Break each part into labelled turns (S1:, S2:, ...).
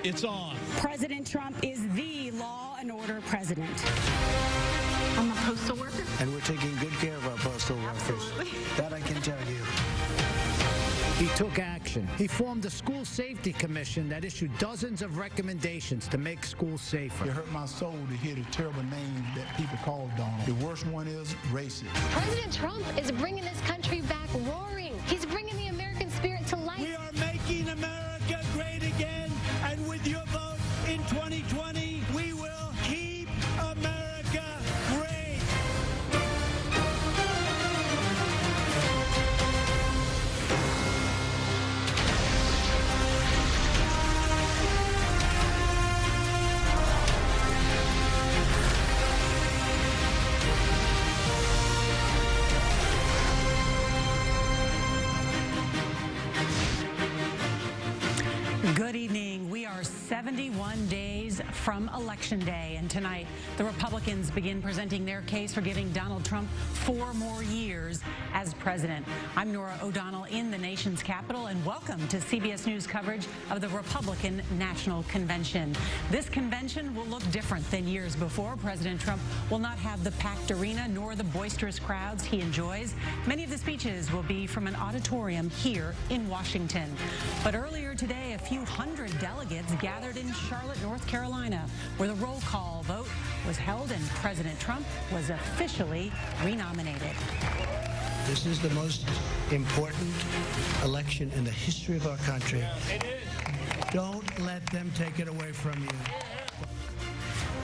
S1: It's on.
S2: President Trump is the law and order president.
S3: I'm a postal worker.
S4: And we're taking good care of our postal workers. That I can tell you.
S5: He took action. He formed a school safety commission that issued dozens of recommendations to make schools safer.
S6: It hurt my soul to hear the terrible names that people called Donald. The worst one is racist.
S7: President Trump is bringing this country back roaring. He's bringing the American spirit to life.
S1: We are making America great again, and with your vote in 2020, we will keep America great.
S8: Good evening. We are 71 days from Election Day, and tonight the Republicans begin presenting their case for giving Donald Trump 4 more years as president. I'm Norah O'Donnell in the nation's capital, and welcome to CBS News coverage of the Republican National Convention. This convention will look different than years before. President Trump will not have the packed arena nor the boisterous crowds he enjoys. Many of the speeches will be from an auditorium here in Washington. But earlier today, a few hundred delegates gathered in Charlotte, North Carolina, where the roll call vote was held and President Trump was officially renominated.
S4: This is the most important election in the history of our country. Don't let them take it away from you.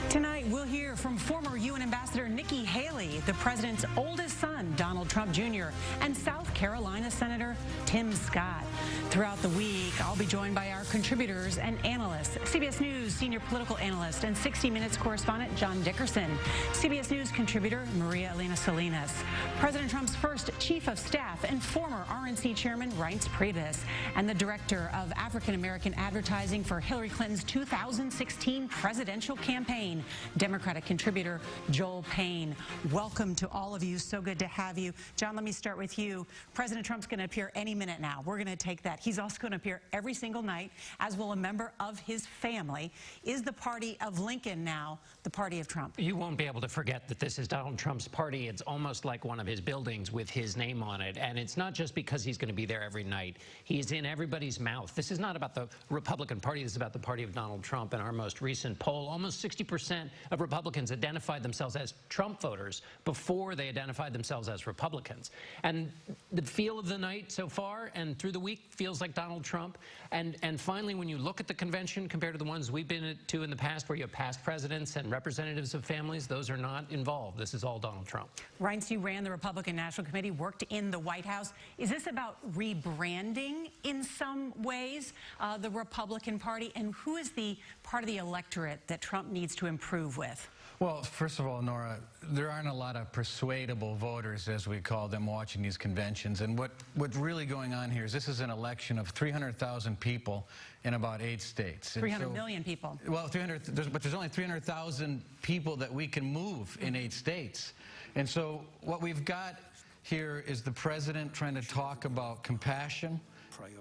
S8: Tonight, we'll hear from former UN Ambassador Nikki Haley, the president's oldest son, Donald Trump Jr., and South Carolina Senator Tim Scott. Throughout the week, I'll be joined by our contributors and analysts, CBS News senior political analyst and 60 Minutes correspondent John Dickerson, CBS News contributor Maria Elena Salinas, President Trump's first chief of staff and former RNC chairman Reince Priebus, and the director of African-American advertising for Hillary Clinton's 2016 presidential campaign, Democratic contributor Joel Payne. Welcome to all of you. So good to have you. John, let me start with you. President Trump's going to appear any minute now. We're going to take that. He's also going to appear every single night, as will a member of his family. Is the party of Lincoln now the party of Trump?
S9: You won't be able to forget that this is Donald Trump's party. It's almost like one of his buildings with his name on it. And it's not just because he's going to be there every night. He's in everybody's mouth. This is not about the Republican Party. This is about the party of Donald Trump. In our most recent poll, almost 60% of Republicans identified themselves as Trump voters before they identified themselves as Republicans. And the feel of the night so far and through the week feels like Donald Trump. And finally, when you look at the convention compared to the ones we've been to in the past, where you have past presidents and representatives of families, those are not involved. This is all Donald Trump.
S8: Reince, you ran the Republican National Committee, worked in the White House. Is this about rebranding in some ways the Republican Party? And who is the part of the electorate that Trump needs to improve with?
S10: Well, first of all, Nora, there aren't a lot of persuadable voters, as we call them, watching these conventions. And what's really going on here is this is an election of 300,000 people in about 8 states.
S8: 300 million people.
S10: Well, but there's only 300,000 people that we can move in 8 states. And so what we've got here is the president trying to talk about compassion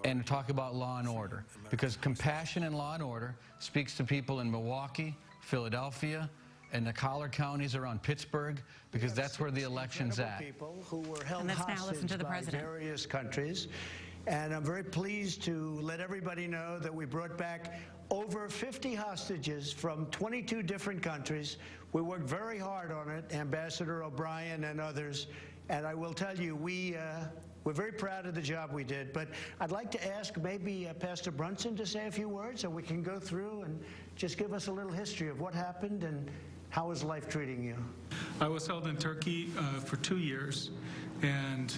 S10: and talk about law and order. Because compassion and law and order speaks to people in Milwaukee, Philadelphia, and the collar counties around Pittsburgh, because that's where the election's at.
S4: People who were held
S8: And let's now listen to the
S4: by
S8: president.
S4: various countries. And I'm very pleased to let everybody know that we brought back over 50 hostages from 22 different countries. We worked very hard on it, Ambassador O'Brien and others. And I will tell you, we're very proud of the job we did. But I'd like to ask maybe Pastor Brunson to say a few words so we can go through and just give us a little history of what happened and how is life treating you?
S11: I was held in Turkey for 2 years, and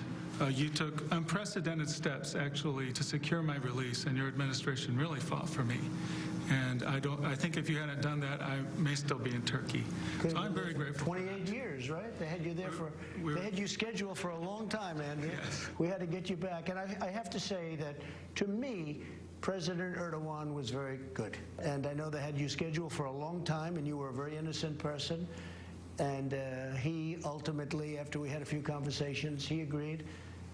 S11: you took unprecedented steps, actually, to secure my release, and your administration really fought for me. And I think if you hadn't done that, I may still be in Turkey. So I'm very grateful.
S4: 28 years, right? They had you there they had you scheduled for a long time, Andrew.
S11: Yes.
S4: We had to get you back. And I have to say that, to me, President Erdogan was very good. And I know they had you scheduled for a long time, and you were a very innocent person. And he ultimately, after we had a few conversations, he agreed.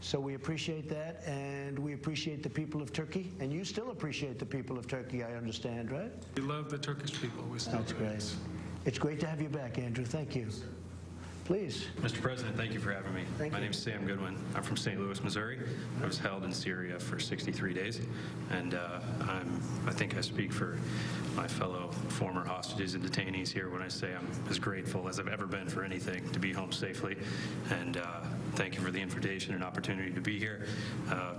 S4: So we appreciate that, and we appreciate the people of Turkey. And you still appreciate the people of Turkey, I understand, right?
S11: We love the Turkish people. We still
S4: That's
S11: do.
S4: great. It's great to have you back, Andrew. Thank you. Please.
S12: Mr. President, thank you for having me. My name is Sam Goodwin. I'm from St. Louis, Missouri. I was held in Syria for 63 days, and I think I speak for my fellow former hostages and detainees here when I say I'm as grateful as I've ever been for anything to be home safely. And thank you for the invitation and opportunity to be here.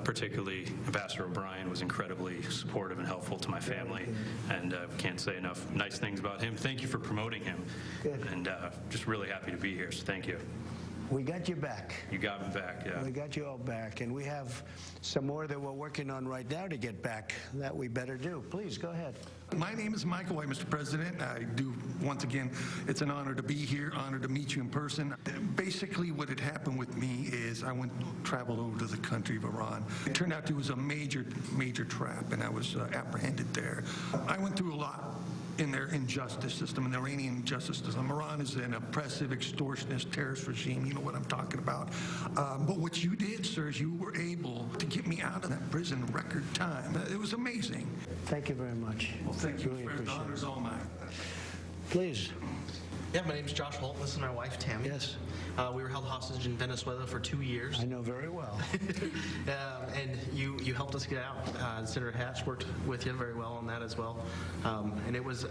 S12: Particularly, Ambassador O'Brien was incredibly supportive and helpful to my family, and can't say enough nice things about him. Thank you for promoting him.
S4: Good.
S12: And just really happy to be here. So thank you.
S4: We got you back.
S12: You got me back, yeah.
S4: We got you all back, and we have some more that we're working on right now to get back that we better do. Please, go ahead.
S6: My name is Michael White, Mr. President. I do, once again, it's an honor to be here, honor to meet you in person. Basically, what had happened with me is I traveled over to the country of Iran. It turned out it was a major trap, and I was apprehended there. I went through a lot in their injustice system, in the Iranian justice system. Iran is an oppressive, extortionist, terrorist regime. You know what I'm talking about. But what you did, sir, is you were able to get me out of that prison in record time. It was amazing.
S4: Thank you very much.
S6: Well, thank you.
S4: Really
S6: The honor's all mine.
S4: Please.
S13: Yeah, my name's Josh Holt. This is my wife, Tammy.
S4: Yes.
S13: We were held hostage in Venezuela for 2 years.
S4: I know very well.
S13: And you helped us get out. Senator Hatch worked with you very well on that as well. And it was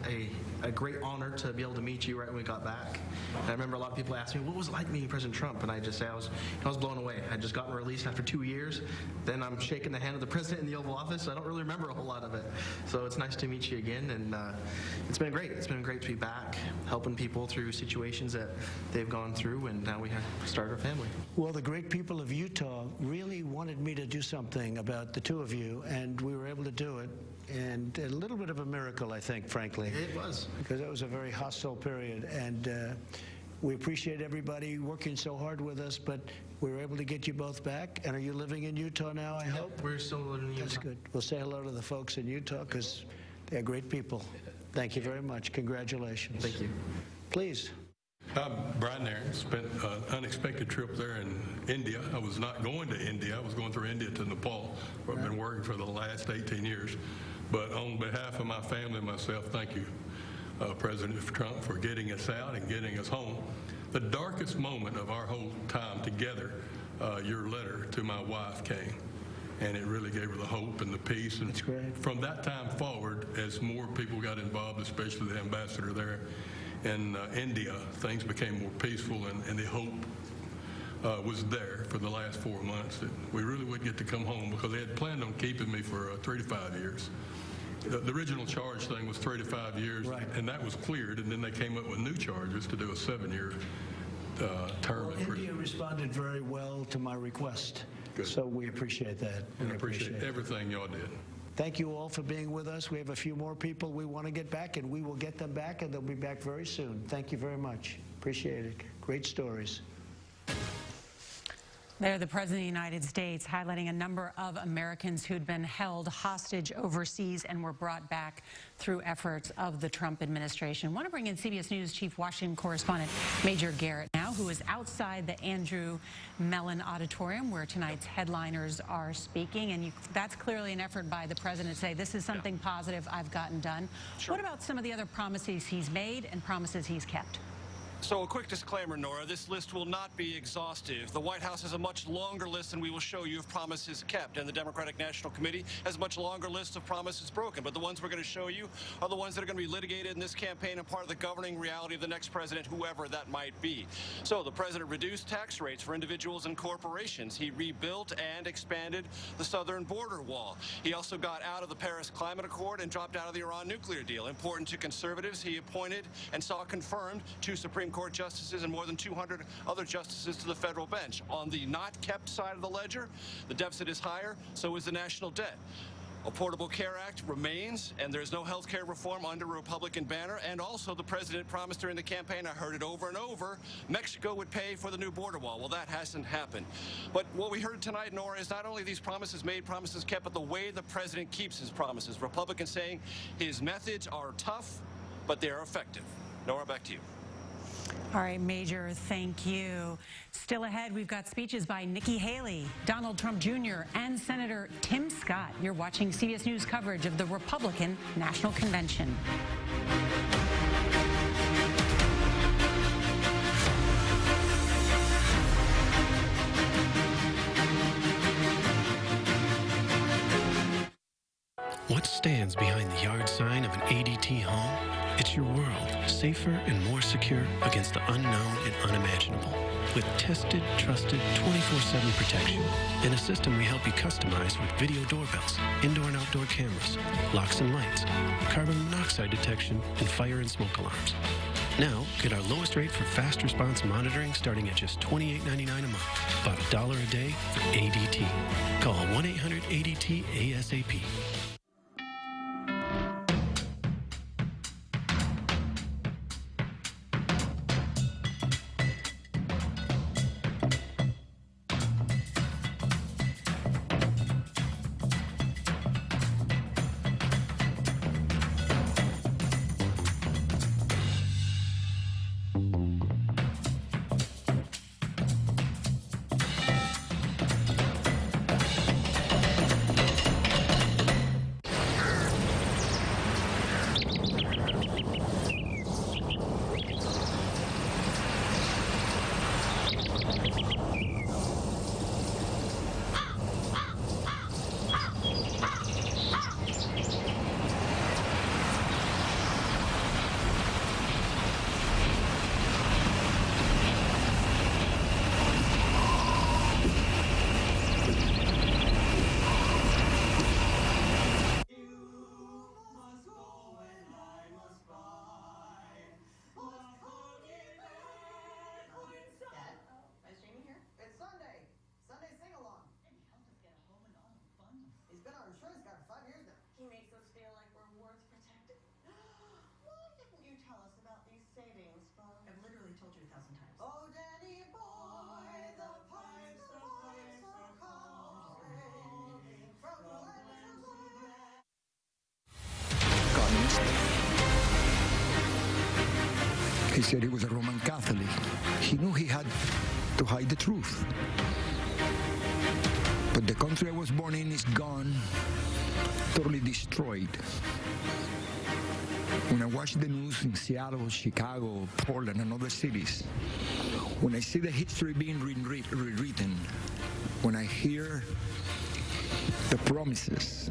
S13: a great honor to be able to meet you right when we got back. And I remember a lot of people asked me, what was it like meeting President Trump? And I just say I was blown away. I'd just gotten released after 2 years. Then I'm shaking the hand of the president in the Oval Office. So I don't really remember a whole lot of it. So it's nice to meet you again. And it's been great. It's been great to be back, helping people through situations that they've gone through. And now we have started our family.
S4: Well, the great people of Utah really wanted me to do something about the two of you, and we were able to do it. And a little bit of a miracle, I think, frankly.
S13: It was.
S4: Because it was a very hostile period. And we appreciate everybody working so hard with us, but we were able to get you both back. And are you living in Utah now, I hope?
S13: We're still living in Utah.
S4: That's good. We'll say hello to the folks in Utah because they're great people. Thank you very much. Congratulations.
S13: Thank you.
S4: Please.
S14: I'm Brian Aaron. Spent an unexpected trip there in India. I was not going to India. I was going through India to Nepal, where I've been working for the last 18 years. But on behalf of my family and myself, thank you, President Trump, for getting us out and getting us home. The darkest moment of our whole time together, your letter to my wife came. And it really gave her the hope and the peace. And from that time forward, as more people got involved, especially the ambassador there in India, things became more peaceful, and the hope was there for the last 4 months that we really would get to come home, because they had planned on keeping me for 3 to 5 years. The original charge thing was 3 to 5 years, right, and that was cleared, and then they came up with new charges to do a 7-year term.
S4: Well, India responded very well to my request. Good. So we appreciate that.
S14: And I appreciate everything y'all did.
S4: Thank you all for being with us. We have a few more people we want to get back, and we will get them back, and they'll be back very soon. Thank you very much. Appreciate it. Great stories.
S8: They're the President of the United States highlighting a number of Americans who'd been held hostage overseas and were brought back through efforts of the Trump administration. I want to bring in CBS News Chief Washington correspondent Major Garrett now, who is outside the Andrew Mellon Auditorium where tonight's headliners are speaking. And that's clearly an effort by the president to say, this is something positive I've gotten done. Sure. What about some of the other promises he's made and promises he's kept?
S15: So a quick disclaimer, Nora, this list will not be exhaustive. The White House has a much longer list than we will show you of promises kept, and the Democratic National Committee has a much longer list of promises broken. But the ones we're going to show you are the ones that are going to be litigated in this campaign and part of the governing reality of the next president, whoever that might be. So the president reduced tax rates for individuals and corporations. He rebuilt and expanded the southern border wall. He also got out of the Paris Climate Accord and dropped out of the Iran nuclear deal. Important to conservatives, he appointed and saw confirmed 2 Supreme Court justices and more than 200 other justices to the federal bench. On the not kept side of the ledger, the deficit is higher, so is the national debt. A Affordable Care Act remains, and there's no health care reform under a Republican banner. And also, the president promised during the campaign, I heard it over and over, Mexico would pay for the new border wall. Well, that hasn't happened. But what we heard tonight, Nora, is not only these promises made, promises kept, but the way the president keeps his promises. Republicans saying his methods are tough, but they are effective. Nora, back to you.
S8: All right, Major, thank you. Still ahead, we've got speeches by Nikki Haley, Donald Trump Jr., and Senator Tim Scott. You're watching CBS News coverage of the Republican National Convention.
S16: What stands behind the yard sign of an ADT home? It's your world, safer and more secure against the unknown and unimaginable. With tested, trusted, 24/7 protection and a system we help you customize with video doorbells, indoor and outdoor cameras, locks and lights, carbon monoxide detection, and fire and smoke alarms. Now, get our lowest rate for fast response monitoring starting at just $28.99 a month. About $1 a day for ADT. Call 1-800-ADT-ASAP.
S17: He said he was a Roman Catholic. He knew he had to hide the truth. But the country I was born in is gone, totally destroyed. When I watch the news in Seattle, Chicago, Portland, and other cities, when I see the history being rewritten, when I hear the promises,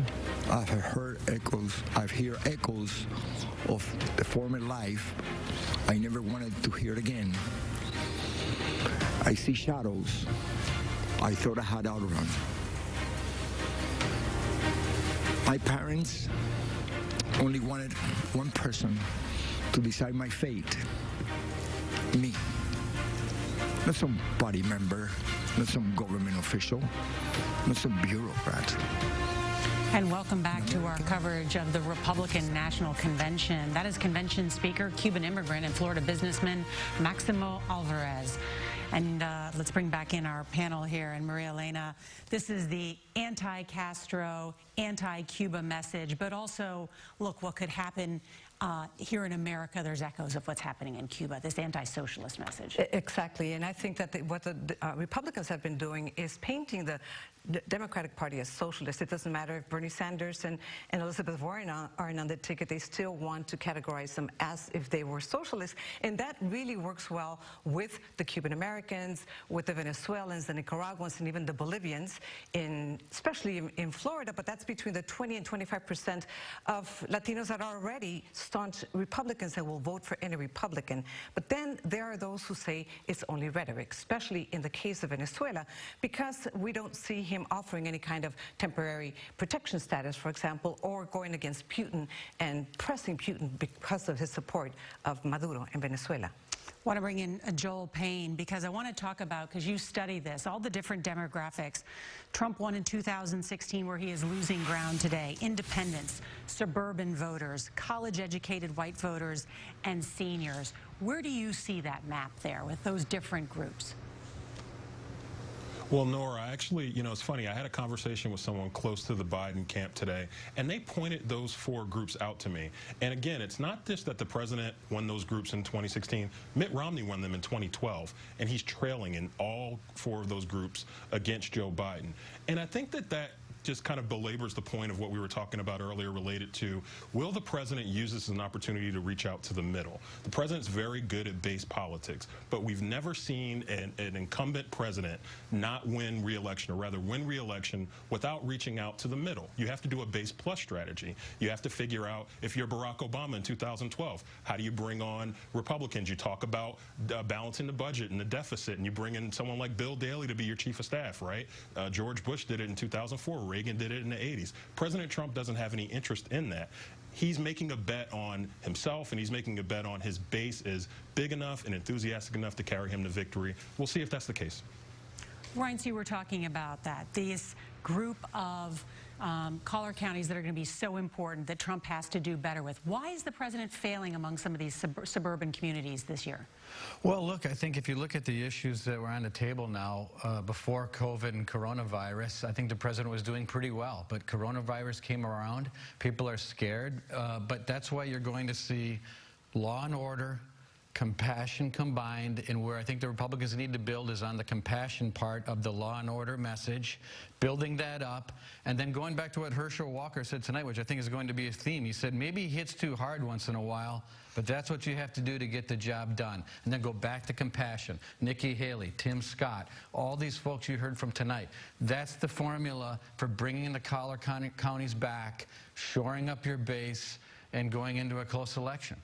S17: I've heard echoes of the former life I never wanted to hear again. I see shadows I thought I had outrun. My parents only wanted one person to decide my fate, me. Not some party member, not some government official, not some bureaucrat.
S8: And welcome back to our coverage of the Republican National Convention. That is Convention Speaker, Cuban immigrant, and Florida businessman Maximo Alvarez. And let's bring back in our panel here. And Maria Elena, this is the anti-Castro, anti-Cuba message, but also, look, what could happen here in America. There's echoes of what's happening in Cuba, this anti-socialist message.
S18: Exactly. And I think that what the Republicans have been doing is painting the Democratic Party as socialist. It doesn't matter if Bernie Sanders and Elizabeth Warren aren't on the ticket. They still want to categorize them as if they were socialists. And that really works well with the Cuban Americans, with the Venezuelans, the Nicaraguans, and even the Bolivians, especially in Florida. But that's between the 20 and 25% of Latinos that are already staunch Republicans that will vote for any Republican. But then there are those who say it's only rhetoric, especially in the case of Venezuela, because we don't see him offering any kind of temporary protection status, for example, or going against Putin and pressing Putin because of his support of Maduro in Venezuela.
S8: I want to bring in Joel Payne because I want to talk about, because you study this, all the different demographics. Trump won in 2016 where he is losing ground today. Independents, suburban voters, college-educated white voters, and seniors. Where do you see that map there with those different groups?
S19: Well, Nora, actually, you know, it's funny. I had a conversation with someone close to the Biden camp today, and they pointed those 4 groups out to me. And again, it's not just that the president won those groups in 2016. Mitt Romney won them in 2012, and he's trailing in all 4 of those groups against Joe Biden. And I think that just kind of belabors the point of what we were talking about earlier related to, will the president use this as an opportunity to reach out to the middle? The president's very good at base politics, but we've never seen an incumbent president not win re-election, or rather win re-election without reaching out to the middle. You have to do a base plus strategy. You have to figure out, if you're Barack Obama in 2012, how do you bring on Republicans? You talk about balancing the budget and the deficit, and you bring in someone like Bill Daley to be your chief of staff, right? George Bush did it in 2004. Reagan did it in the 80s. President Trump doesn't have any interest in that. He's making a bet on himself, and he's making a bet on his base is big enough and enthusiastic enough to carry him to victory. We'll see if that's the case.
S8: Reince, you were talking about that. This group of collar counties that are going to be so important that Trump has to do better with. Why is the president failing among some of these suburban communities this year?
S10: Well, look, I think if you look at the issues that were on the table now, before COVID and coronavirus, I think the president was doing pretty well. But coronavirus came around. People are scared. But that's why you're going to see law and order, compassion combined, and where I think the Republicans need to build is on the compassion part of the law and order message, building that up, and then going back to what Herschel Walker said tonight, which I think is going to be a theme. He said maybe he hits too hard once in a while, but that's what you have to do to get the job done. And then go back to compassion. Nikki Haley, Tim Scott, all these folks you heard from tonight. That's the formula for bringing the collar counties back, shoring up your base, and going into a close election.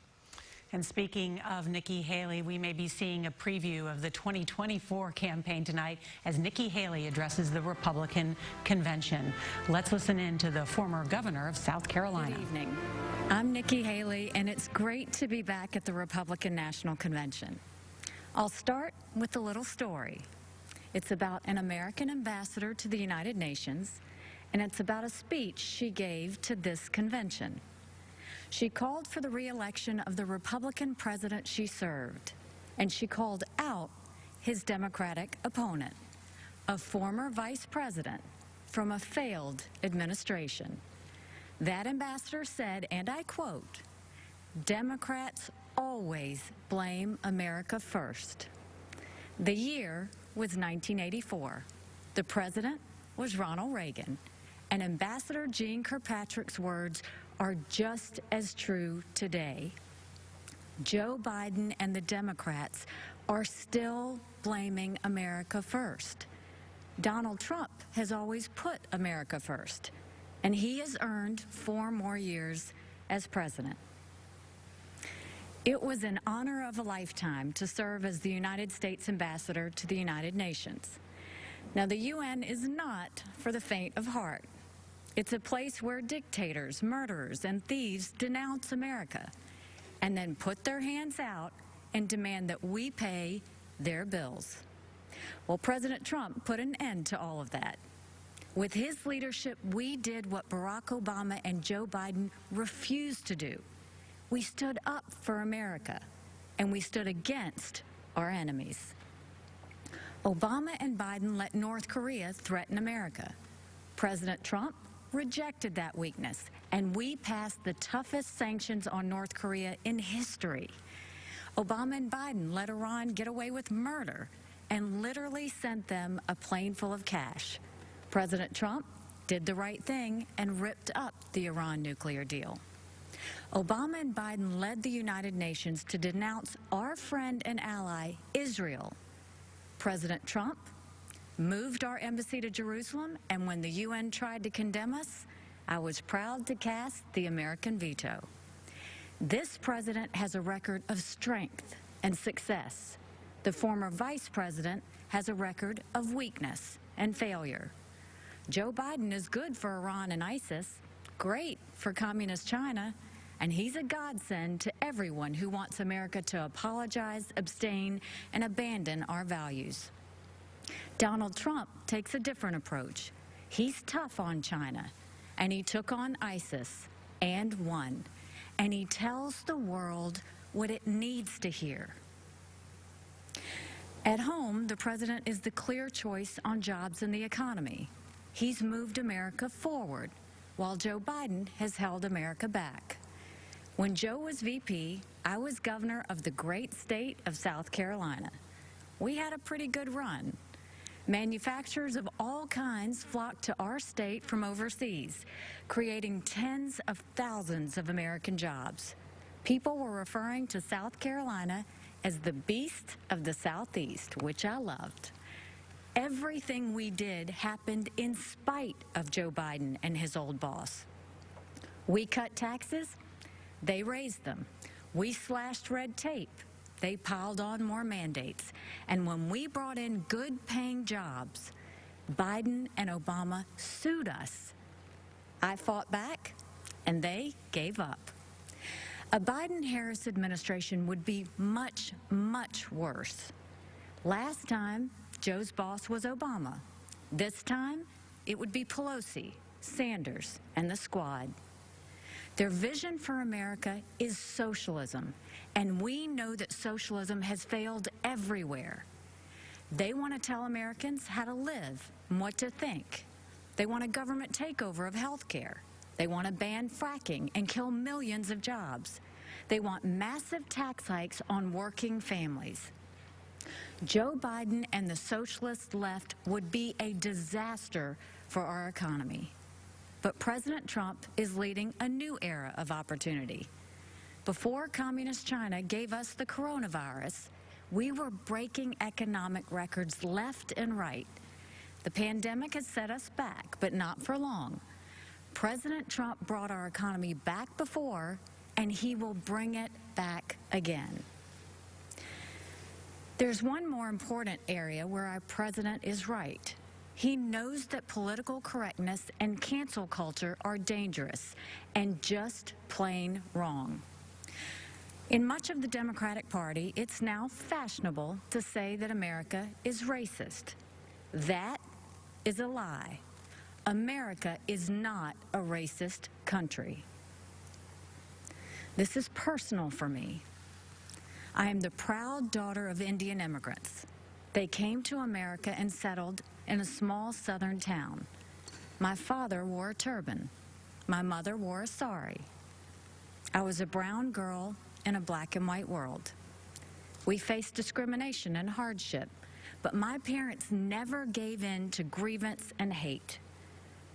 S8: And speaking of Nikki Haley, we may be seeing a preview of the 2024 campaign tonight as Nikki Haley addresses the Republican convention. Let's listen in to the former governor of South Carolina.
S20: Good evening. I'm Nikki Haley, and it's great to be back at the Republican National Convention. I'll start with a little story. It's about an American ambassador to the United Nations, and it's about a speech she gave to this convention. She called for the re-election of the Republican president she served, and she called out his Democratic opponent, a former vice president from a failed administration. That ambassador said, and I quote, "Democrats always blame America first." The year was 1984. The president was Ronald Reagan, and Ambassador Jeane Kirkpatrick's words are just as true today. Joe Biden and the Democrats are still blaming America first. Donald Trump has always put America first, and he has earned 4 more years as president. It was an honor of a lifetime to serve as the United States ambassador to the United Nations. Now, the UN is not for the faint of heart. It's a place where dictators, murderers, and thieves denounce America and then put their hands out and demand that we pay their bills. Well, President Trump put an end to all of that. With his leadership, we did what Barack Obama and Joe Biden refused to do. We stood up for America, and we stood against our enemies. Obama and Biden let North Korea threaten America. President Trump rejected that weakness, and we passed the toughest sanctions on North Korea in history. Obama and Biden let Iran get away with murder and literally sent them a plane full of cash. President Trump did the right thing and ripped up the Iran nuclear deal. Obama and Biden led the United Nations to denounce our friend and ally, Israel. President Trump moved our embassy to Jerusalem, and when the UN tried to condemn us, I was proud to cast the American veto. This president has a record of strength and success. The former vice president has a record of weakness and failure. Joe Biden is good for Iran and ISIS, great for communist China, and he's a godsend to everyone who wants America to apologize, abstain, and abandon our values. Donald Trump takes a different approach. He's tough on China, and he took on ISIS and won. And he tells the world what it needs to hear. At home, the president is the clear choice on jobs and the economy. He's moved America forward, while Joe Biden has held America back. When Joe was VP, I was governor of the great state of South Carolina. We had a pretty good run. Manufacturers of all kinds flocked to our state from overseas, creating tens of thousands of American jobs. People were referring to South Carolina as the beast of the Southeast, which I loved. Everything we did happened in spite of Joe Biden and his old boss. We cut taxes, they raised them. We slashed red tape, they piled on more mandates. And when we brought in good-paying jobs, Biden and Obama sued us. I fought back, and they gave up. A Biden-Harris administration would be much, much worse. Last time, Joe's boss was Obama. This time, it would be Pelosi, Sanders, and the squad. Their vision for America is socialism, and we know that socialism has failed everywhere. They want to tell Americans how to live and what to think. They want a government takeover of health care. They want to ban fracking and kill millions of jobs. They want massive tax hikes on working families. Joe Biden and the socialist left would be a disaster for our economy. But President Trump is leading a new era of opportunity. Before Communist China gave us the coronavirus, we were breaking economic records left and right. The pandemic has set us back, but not for long. President Trump brought our economy back before, and he will bring it back again. There's one more important area where our president is right. He knows that political correctness and cancel culture are dangerous and just plain wrong. In much of the Democratic Party, it's now fashionable to say that America is racist. That is a lie. America is not a racist country. This is personal for me. I am the proud daughter of Indian immigrants. They came to America and settled in a small southern town. My father wore a turban. My mother wore a sari. I was a brown girl in a black and white world. We faced discrimination and hardship, but my parents never gave in to grievance and hate.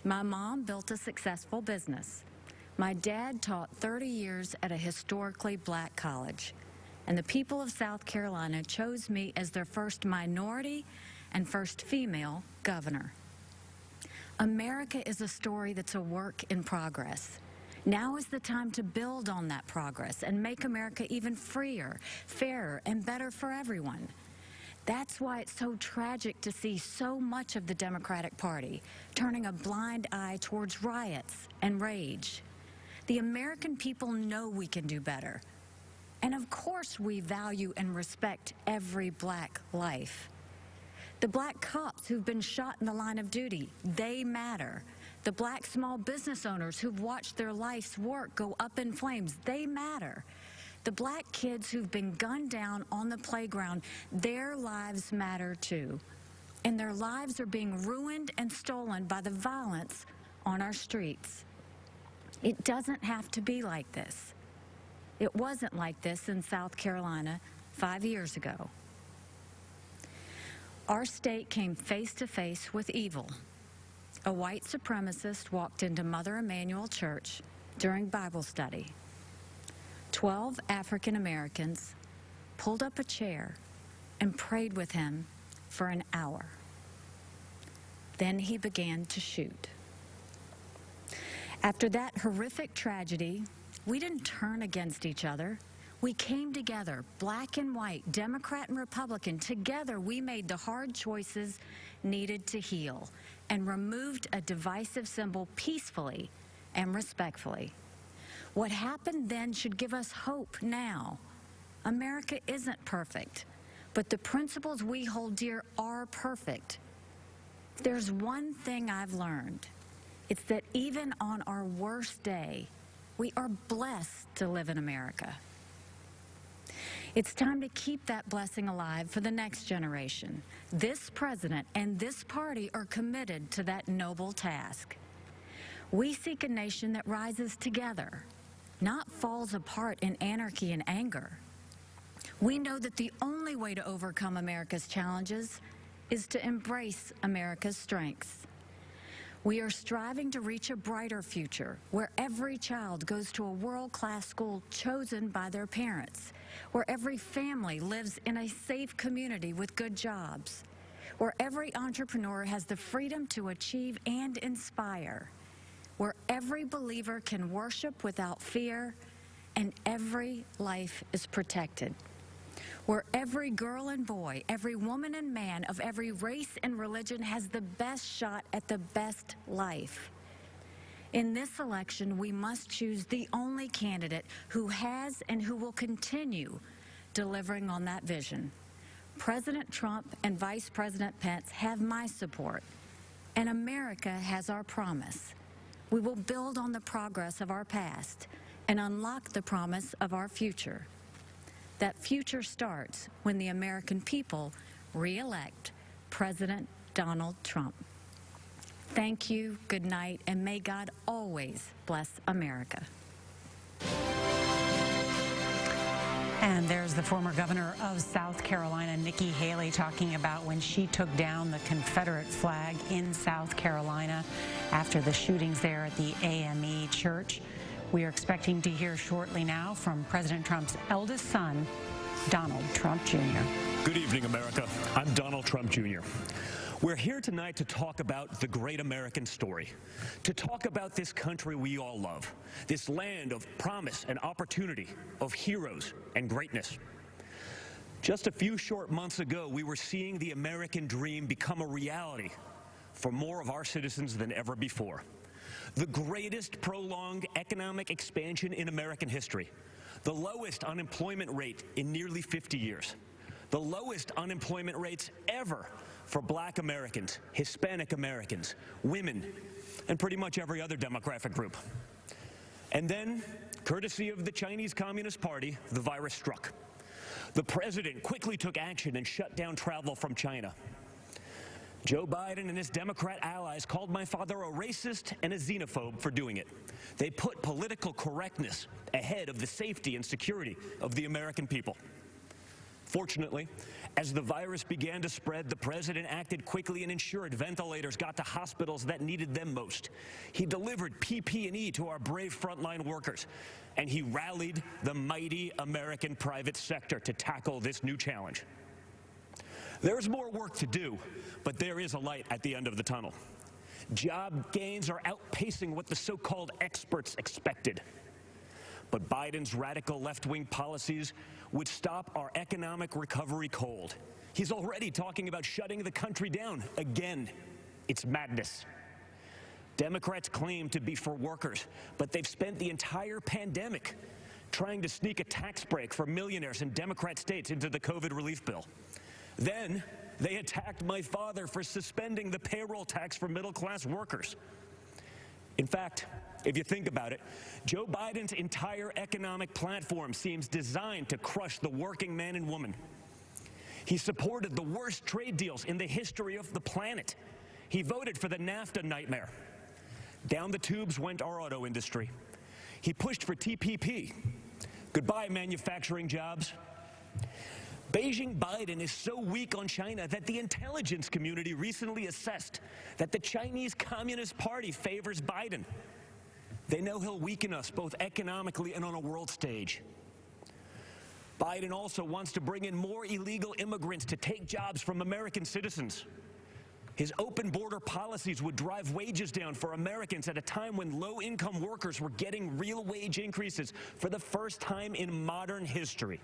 S20: My mom built a successful business. My dad taught 30 years at a historically black college, and the people of South Carolina chose me as their first minority and first female governor. America is a story that's a work in progress. Now is the time to build on that progress and make America even freer, fairer, and better for everyone. That's why it's so tragic to see so much of the Democratic Party turning a blind eye towards riots and rage. The American people know we can do better. And of course we value and respect every black life. The black cops who've been shot in the line of duty, they matter. The black small business owners who've watched their life's work go up in flames, they matter. The black kids who've been gunned down on the playground, their lives matter too. And their lives are being ruined and stolen by the violence on our streets. It doesn't have to be like this. It wasn't like this in South Carolina 5 years ago. Our state came face to face with evil. A white supremacist walked into Mother Emanuel Church during Bible study. 12 African Americans pulled up a chair and prayed with him for an hour. Then he began to shoot. After that horrific tragedy, we didn't turn against each other. We came together, black and white, Democrat and Republican. Together, we made the hard choices needed to heal and removed a divisive symbol peacefully and respectfully. What happened then should give us hope now. America isn't perfect, but the principles we hold dear are perfect. There's one thing I've learned. It's that even on our worst day, we are blessed to live in America. It's time to keep that blessing alive for the next generation. This president and this party are committed to that noble task. We seek a nation that rises together, not falls apart in anarchy and anger. We know that the only way to overcome America's challenges is to embrace America's strengths. We are striving to reach a brighter future where every child goes to a world-class school chosen by their parents, where every family lives in a safe community with good jobs, where every entrepreneur has the freedom to achieve and inspire, where every believer can worship without fear, and every life is protected, where every girl and boy, every woman and man of every race and religion has the best shot at the best life. In this election, we must choose the only candidate who has and who will continue delivering on that vision. President Trump and Vice President Pence have my support, and America has our promise. We will build on the progress of our past and unlock the promise of our future. That future starts when the American people re-elect President Donald Trump. Thank you, good night, and may God always bless America.
S8: And there's the former governor of South Carolina, Nikki Haley, talking about when she took down the Confederate flag in South Carolina after the shootings there at the AME Church. We are expecting to hear shortly now from President Trump's eldest son, Donald Trump Jr.
S21: Good evening, America. I'm Donald Trump Jr. We're here tonight to talk about the great American story, to talk about this country we all love, this land of promise and opportunity, of heroes and greatness. Just a few short months ago, we were seeing the American dream become a reality for more of our citizens than ever before. The greatest prolonged economic expansion in American history, the lowest unemployment rate in nearly 50 years, the lowest unemployment rates ever for Black Americans, Hispanic Americans, women, and pretty much every other demographic group. And then, courtesy of the Chinese Communist Party, the virus struck. The president quickly took action and shut down travel from China. Joe Biden and his Democrat allies called my father a racist and a xenophobe for doing it. They put political correctness ahead of the safety and security of the American people. Fortunately, as the virus began to spread, the president acted quickly and ensured ventilators got to hospitals that needed them most. He delivered PPE to our brave frontline workers, and he rallied the mighty American private sector to tackle this new challenge. There's more work to do, but there is a light at the end of the tunnel. Job gains are outpacing what the so-called experts expected. But Biden's radical left-wing policies would stop our economic recovery cold. He's already talking about shutting the country down again. It's madness. Democrats claim to be for workers, but they've spent the entire pandemic trying to sneak a tax break for millionaires in Democrat states into the COVID relief bill. Then they attacked my father for suspending the payroll tax for middle-class workers. In fact, if you think about it, Joe Biden's entire economic platform seems designed to crush the working man and woman. He supported the worst trade deals in the history of the planet. He voted for the NAFTA nightmare. Down the tubes went our auto industry. He pushed for TPP. Goodbye, manufacturing jobs. Beijing Biden is so weak on China that the intelligence community recently assessed that the Chinese Communist Party favors Biden. They know he'll weaken us both economically and on a world stage. Biden also wants to bring in more illegal immigrants to take jobs from American citizens. His open border policies would drive wages down for Americans at a time when low-income workers were getting real wage increases for the first time in modern history.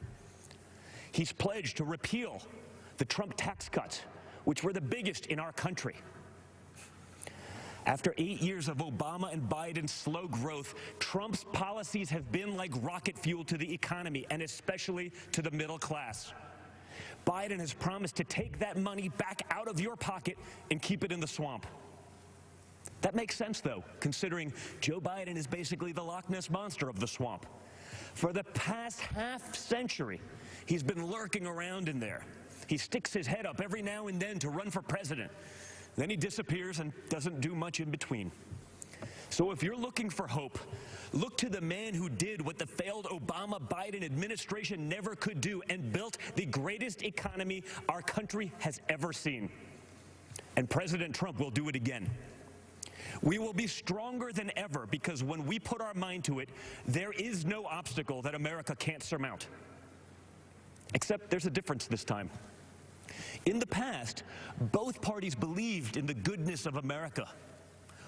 S21: He's pledged to repeal the Trump tax cuts, which were the biggest in our country. After 8 years of Obama and Biden's slow growth, Trump's policies have been like rocket fuel to the economy, and especially to the middle class. Biden has promised to take that money back out of your pocket and keep it in the swamp. That makes sense, though, considering Joe Biden is basically the Loch Ness Monster of the swamp. For the past half-century, he's been lurking around in there. He sticks his head up every now and then to run for president. Then he disappears and doesn't do much in between. So if you're looking for hope, look to the man who did what the failed Obama-Biden administration never could do and built the greatest economy our country has ever seen. And President Trump will do it again. We will be stronger than ever because when we put our mind to it, there is no obstacle that America can't surmount. Except there's a difference this time. In the past, both parties believed in the goodness of America.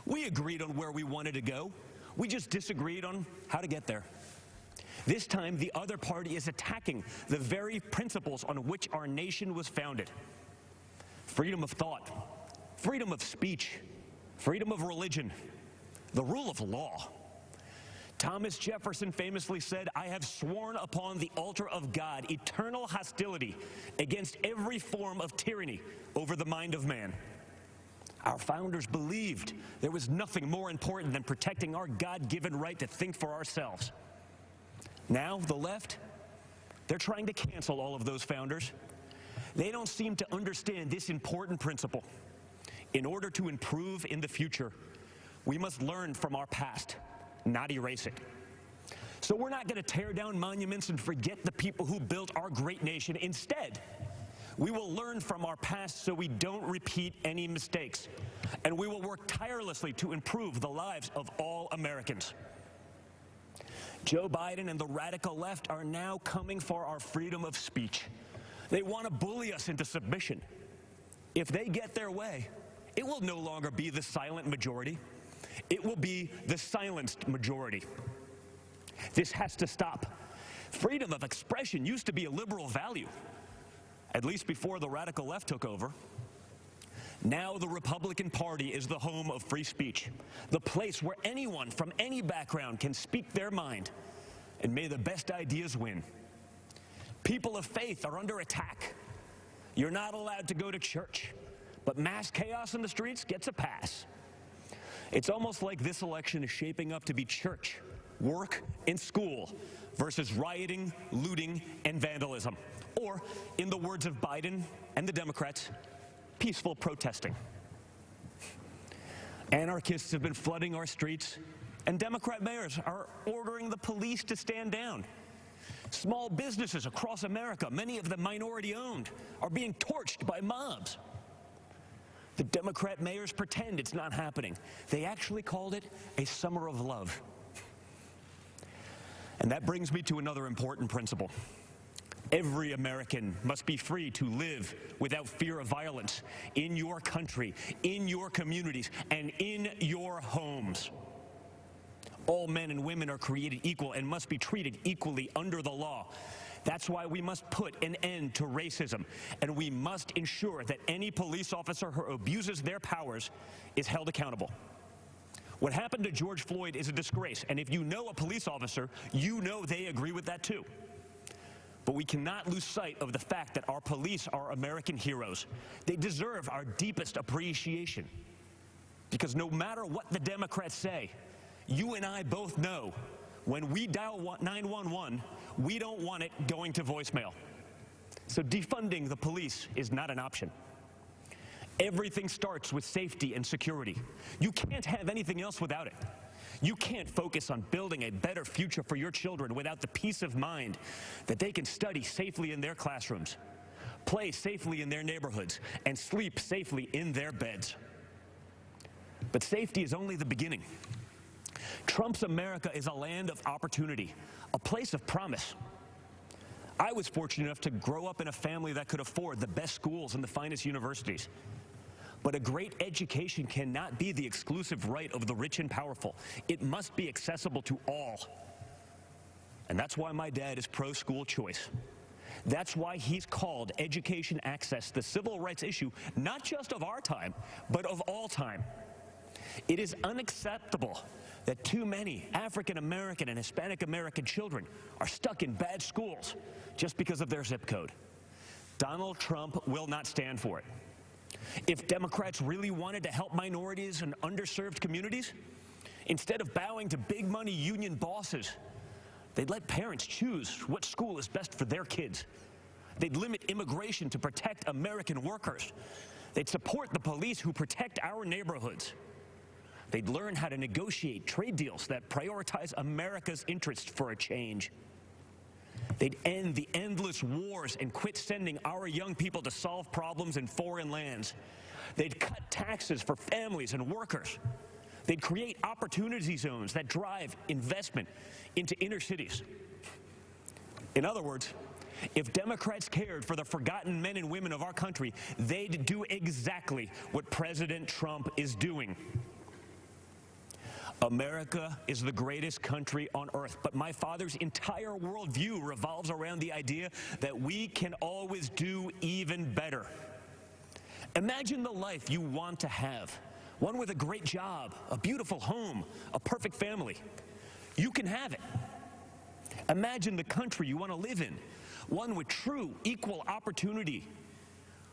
S21: We agreed on where we wanted to go. We just disagreed on how to get there. This time, the other party is attacking the very principles on which our nation was founded. Freedom of thought, freedom of speech, freedom of religion, the rule of law. Thomas Jefferson famously said, "I have sworn upon the altar of God eternal hostility against every form of tyranny over the mind of man." Our founders believed there was nothing more important than protecting our God-given right to think for ourselves. Now, the left, they're trying to cancel all of those founders. They don't seem to understand this important principle. In order to improve in the future, we must learn from our past, not erase it. So we're not going to tear down monuments and forget the people who built our great nation. Instead, we will learn from our past so we don't repeat any mistakes. And we will work tirelessly to improve the lives of all Americans. Joe Biden and the radical left are now coming for our freedom of speech. They want to bully us into submission. If they get their way, it will no longer be the silent majority. It will be the silenced majority. This has to stop. Freedom of expression used to be a liberal value, at least before the radical left took over. Now the Republican Party is the home of free speech, the place where anyone from any background can speak their mind, and may the best ideas win. People of faith are under attack. You're not allowed to go to church, but mass chaos in the streets gets a pass. It's almost like this election is shaping up to be church, work, and school versus rioting, looting, and vandalism. Or, in the words of Biden and the Democrats, peaceful protesting. Anarchists have been flooding our streets, and Democrat mayors are ordering the police to stand down. Small businesses across America, many of them minority-owned, are being torched by mobs. The Democrat mayors pretend it's not happening. They actually called it a summer of love. And that brings me to another important principle. Every American must be free to live without fear of violence in your country, in your communities, and in your homes. All men and women are created equal and must be treated equally under the law. That's why we must put an end to racism, and we must ensure that any police officer who abuses their powers is held accountable. What happened to George Floyd is a disgrace, and if you know a police officer, you know they agree with that too. But we cannot lose sight of the fact that our police are American heroes. They deserve our deepest appreciation. Because no matter what the Democrats say, you and I both know when we dial 911, we don't want it going to voicemail. So defunding the police is not an option. Everything starts with safety and security. You can't have anything else without it. You can't focus on building a better future for your children without the peace of mind that they can study safely in their classrooms, play safely in their neighborhoods, and sleep safely in their beds. But safety is only the beginning. Trump's America is a land of opportunity, a place of promise. I was fortunate enough to grow up in a family that could afford the best schools and the finest universities. But a great education cannot be the exclusive right of the rich and powerful. It must be accessible to all. And that's why my dad is pro-school choice. That's why he's called education access the civil rights issue, not just of our time, but of all time. It is unacceptable that too many African American and Hispanic American children are stuck in bad schools just because of their zip code. Donald Trump will not stand for it. If Democrats really wanted to help minorities and underserved communities, instead of bowing to big money union bosses, They'd let parents choose what school is best for their kids. They'd limit immigration to protect American workers. They'd support the police who protect our neighborhoods. They'd learn how to negotiate trade deals that prioritize America's interests for a change. They'd end the endless wars and quit sending our young people to solve problems in foreign lands. They'd cut taxes for families and workers. They'd create opportunity zones that drive investment into inner cities. In other words, if Democrats cared for the forgotten men and women of our country, they'd do exactly what President Trump is doing. America is the greatest country on earth, but my father's entire worldview revolves around the idea that we can always do even better. Imagine the life you want to have, one with a great job, a beautiful home, a perfect family. You can have it. Imagine the country you want to live in, one with true equal opportunity,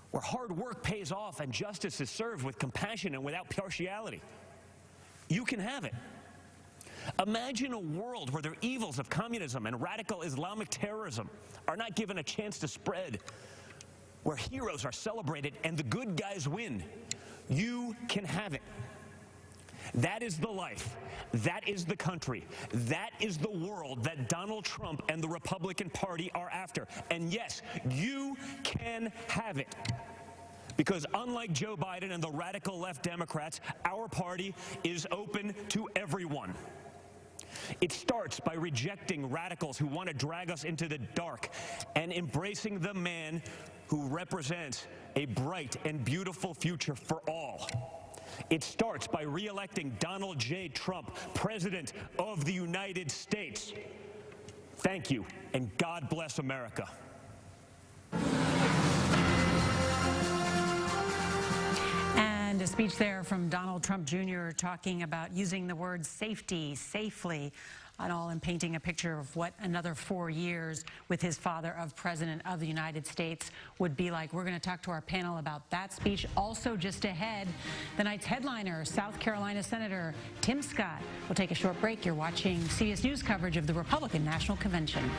S21: where hard work pays off and justice is served with compassion and without partiality. You can have it. Imagine a world where the evils of communism and radical Islamic terrorism are not given a chance to spread, where heroes are celebrated and the good guys win. You can have it. That is the life. That is the country. That is the world that Donald Trump and the Republican Party are after. And yes, you can have it. Because unlike Joe Biden and the radical left Democrats, our party is open to everyone. It starts by rejecting radicals who want to drag us into the dark and embracing the man who represents a bright and beautiful future for all. It starts by re-electing Donald J. Trump, President of the United States. Thank you, and God bless America.
S8: And a speech there from Donald Trump Jr. talking about using the word safety, safely, and all, and painting a picture of what another 4 years with his father of President of the United States would be like. We're going to talk to our panel about that speech. Also just ahead, the night's headliner, South Carolina Senator Tim Scott. We'll take a short break. You're watching CBS News coverage of the Republican National Convention.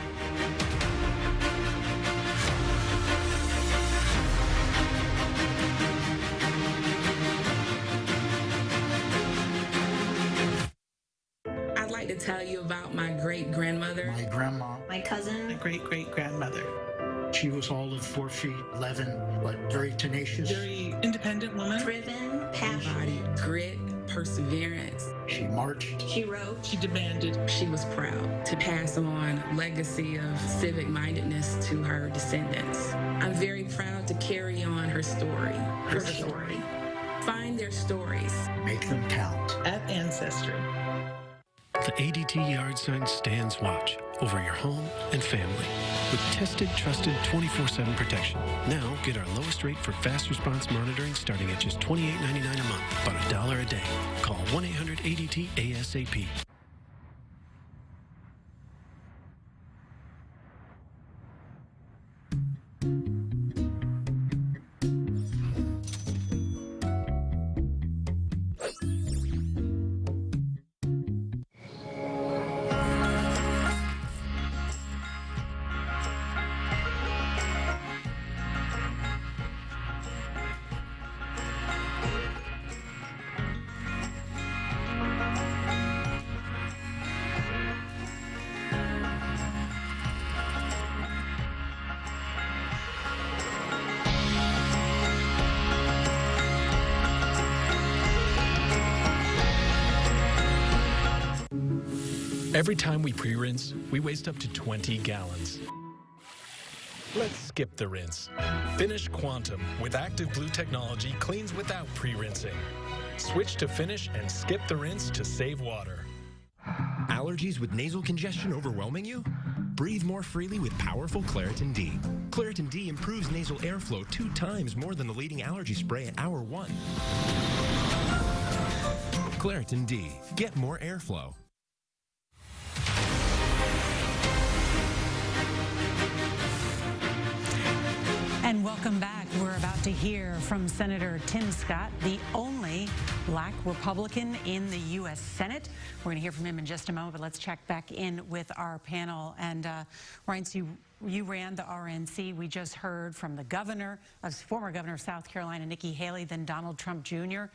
S2: To tell you about my great-grandmother.
S5: My grandma.
S2: My cousin.
S22: My great-great-grandmother.
S5: She was all of 4 feet 11, but very tenacious.
S22: Very independent woman.
S2: Driven, passionate. Grit, perseverance.
S5: She marched.
S2: She wrote.
S22: She demanded.
S2: She was proud to pass on legacy of civic-mindedness to her descendants. I'm very proud to carry on her story. Her story. Find their stories.
S5: Make them count.
S22: At Ancestry.
S16: The ADT yard sign stands watch over your home and family with tested, trusted 24/7 protection. Now get our lowest rate for fast response monitoring starting at just $28.99 a month, about $1 a day. Call 1-800-ADT-ASAP.
S23: Every time we pre-rinse, we waste up to 20 gallons. Let's skip the rinse. Finish Quantum with Active Blue technology cleans without pre-rinsing. Switch to Finish and skip the rinse to save water.
S24: Allergies with nasal congestion overwhelming you? Breathe more freely with powerful Claritin D. Claritin D improves nasal airflow 2 times more than the leading allergy spray at hour 1. Claritin D. Get more airflow.
S8: And And welcome back. We're about to hear from Senator Tim Scott, the only black Republican in the U.S. Senate. We're going to hear from him in just a moment, but let's check back in with our panel. And Reince, you ran the RNC. We just heard from the former governor of South Carolina, Nikki Haley, then Donald Trump Jr.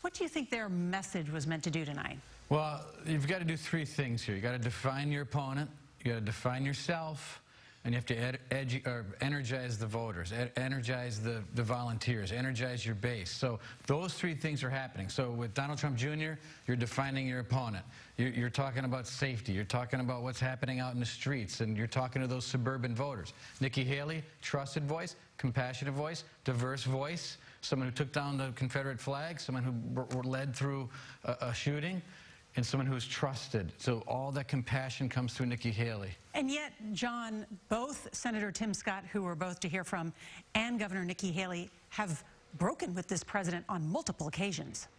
S8: What do you think their message was meant to do tonight?
S10: Well, you've got to do three things here. You've got to define your opponent, you got to define yourself, and you have to energize the voters, energize the volunteers, energize your base. So those three things are happening. So with Donald Trump Jr., you're defining your opponent. You're talking about safety. You're talking about what's happening out in the streets, and you're talking to those suburban voters. Nikki Haley, trusted voice, compassionate voice, diverse voice, someone who took down the Confederate flag, someone who led through a shooting, and someone who's trusted. So all that compassion comes through Nikki Haley.
S8: And yet, John, both Senator Tim Scott, who we're both to hear from, and Governor Nikki Haley have broken with this president on multiple occasions.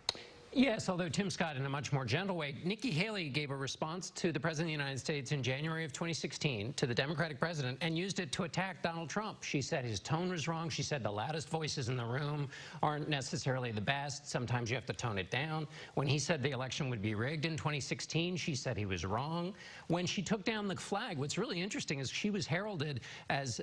S1: Yes, although Tim Scott in a much more gentle way. Nikki Haley gave a response to the President of the United States in January of 2016 to the Democratic president and used it to attack Donald Trump. She said his tone was wrong. She said the loudest voices in the room aren't necessarily the best. Sometimes you have to tone it down. When he said the election would be rigged in 2016, she said he was wrong. When she took down the flag, what's really interesting is she was heralded as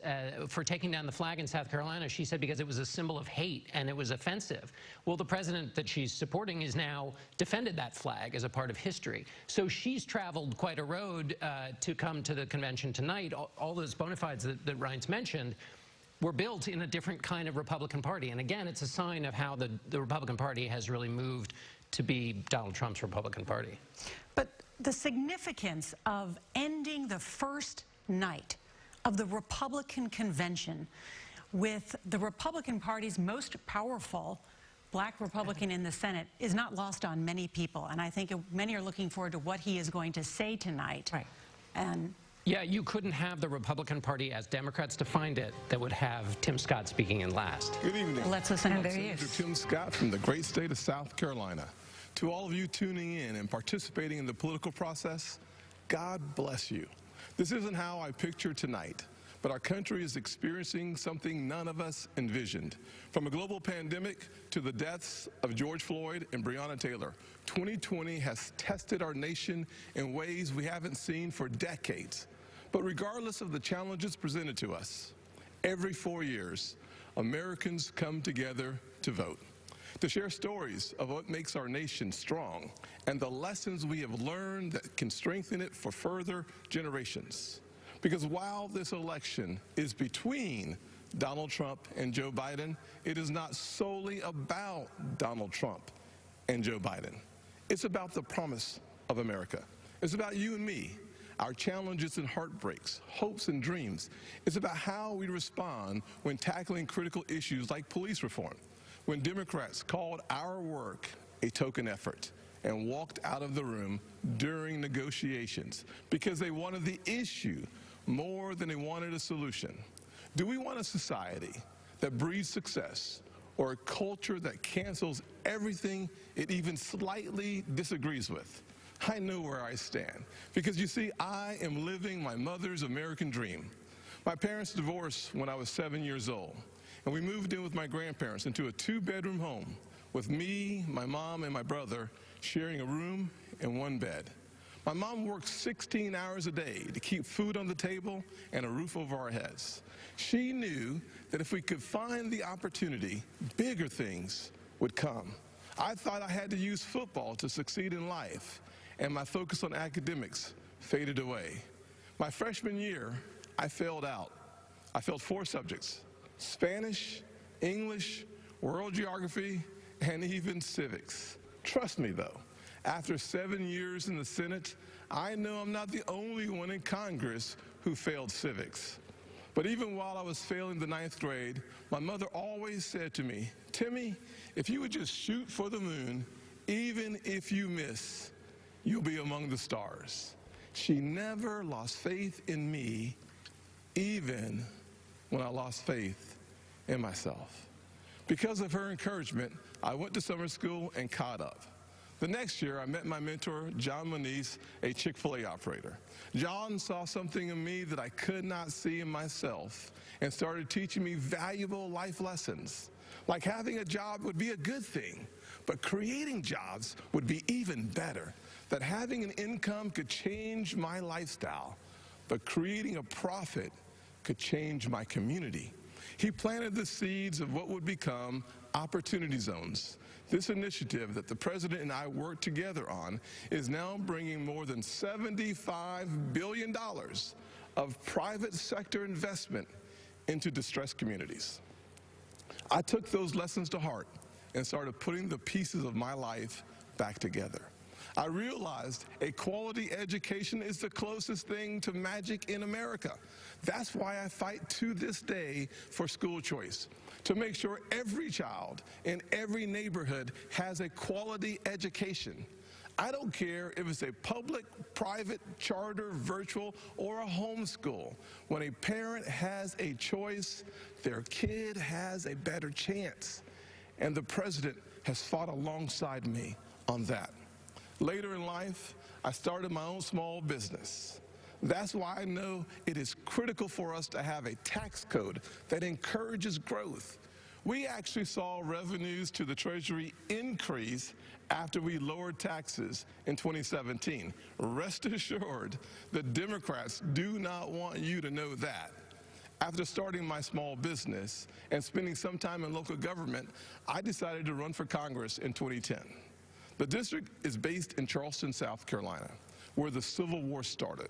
S1: for taking down the flag in South Carolina. She said because it was a symbol of hate and it was offensive. Well, the president that she's supporting is now defended that flag as a part of history. So she's traveled quite a road to come to the convention tonight. All those bona fides that Reince mentioned were built in a different kind of Republican Party. And again, it's a sign of how the Republican Party has really moved to be Donald Trump's Republican Party.
S8: But the significance of ending the first night of the Republican convention with the Republican Party's most powerful black Republican in the Senate is not lost on many people. And I think many are looking forward to what he is going to say tonight.
S1: Right.
S8: And
S1: yeah, you couldn't have the Republican Party, as Democrats defined it, that would have Tim Scott speaking in last.
S3: Good evening.
S8: Let's listen.
S3: I'm Senator Tim Scott from the great state of South Carolina. To all of you tuning in and participating in the political process, God bless you. This isn't how I picture tonight, but our country is experiencing something none of us envisioned. From a global pandemic to the deaths of George Floyd and Breonna Taylor, 2020 has tested our nation in ways we haven't seen for decades. But regardless of the challenges presented to us, every 4 years, Americans come together to vote, to share stories of what makes our nation strong and the lessons we have learned that can strengthen it for further generations. Because while this election is between Donald Trump and Joe Biden, it is not solely about Donald Trump and Joe Biden. It's about the promise of America. It's about you and me, our challenges and heartbreaks, hopes and dreams. It's about how we respond when tackling critical issues like police reform, when Democrats called our work a token effort and walked out of the room during negotiations because they wanted the issue more than they wanted a solution. Do we want a society that breeds success or a culture that cancels everything it even slightly disagrees with? I know where I stand because you see, I am living my mother's American dream. My parents divorced when I was 7 years old, and we moved in with my grandparents into a 2-bedroom home with me, my mom, and my brother sharing a room and one bed. My mom worked 16 hours a day to keep food on the table and a roof over our heads. She knew that if we could find the opportunity, bigger things would come. I thought I had to use football to succeed in life, and my focus on academics faded away. My freshman year, I failed out. I failed 4 subjects: Spanish, English, world geography, and even civics. Trust me, though, after 7 years in the Senate, I know I'm not the only one in Congress who failed civics. But even while I was failing the 9th grade, my mother always said to me, "Timmy, if you would just shoot for the moon, even if you miss, you'll be among the stars." She never lost faith in me, even when I lost faith in myself. Because of her encouragement, I went to summer school and caught up. The next year, I met my mentor, John Moniz, a Chick-fil-A operator. John saw something in me that I could not see in myself and started teaching me valuable life lessons. Like having a job would be a good thing, but creating jobs would be even better. That having an income could change my lifestyle, but creating a profit could change my community. He planted the seeds of what would become Opportunity Zones. This initiative that the President and I worked together on is now bringing more than $75 billion of private sector investment into distressed communities. I took those lessons to heart and started putting the pieces of my life back together. I realized a quality education is the closest thing to magic in America. That's why I fight to this day for school choice, to make sure every child in every neighborhood has a quality education. I don't care if it's a public, private, charter, virtual, or a homeschool. When a parent has a choice, their kid has a better chance. And the President has fought alongside me on that. Later in life, I started my own small business. That's why I know it is critical for us to have a tax code that encourages growth. We actually saw revenues to the Treasury increase after we lowered taxes in 2017. Rest assured, the Democrats do not want you to know that. After starting my small business and spending some time in local government, I decided to run for Congress in 2010. The district is based in Charleston, South Carolina, where the Civil War started,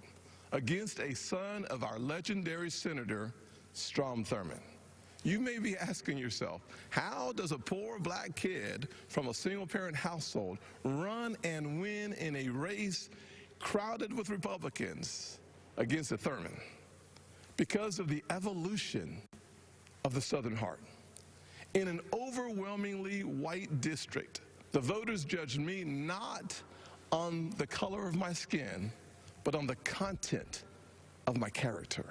S3: against a son of our legendary Senator, Strom Thurmond. You may be asking yourself, how does a poor black kid from a single-parent household run and win in a race crowded with Republicans against a Thurmond? Because of the evolution of the Southern heart. In an overwhelmingly white district, the voters judged me not on the color of my skin, but on the content of my character.